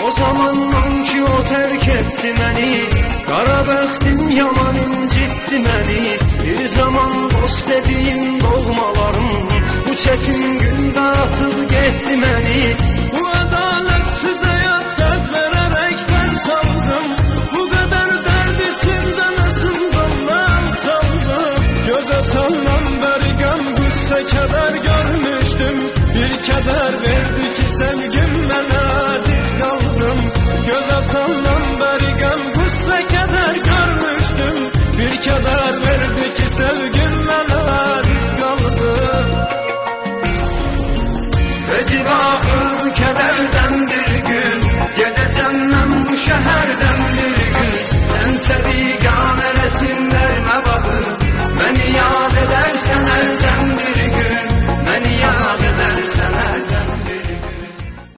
O zamandan ki o terk etti məni, qara bəxtim yaman incitdi məni. Bir zaman dost dediyim doğmalarım bu çətin gündə atıb getdi məni. Bu ədalətsiz həyat dərd verərək dərd saldım. Bu qədər dərd içimdə nasıldım mən saldım. Göz açandan bəri qəm qüssə kədər görmüşdüm. Bir kədər verdi ki sən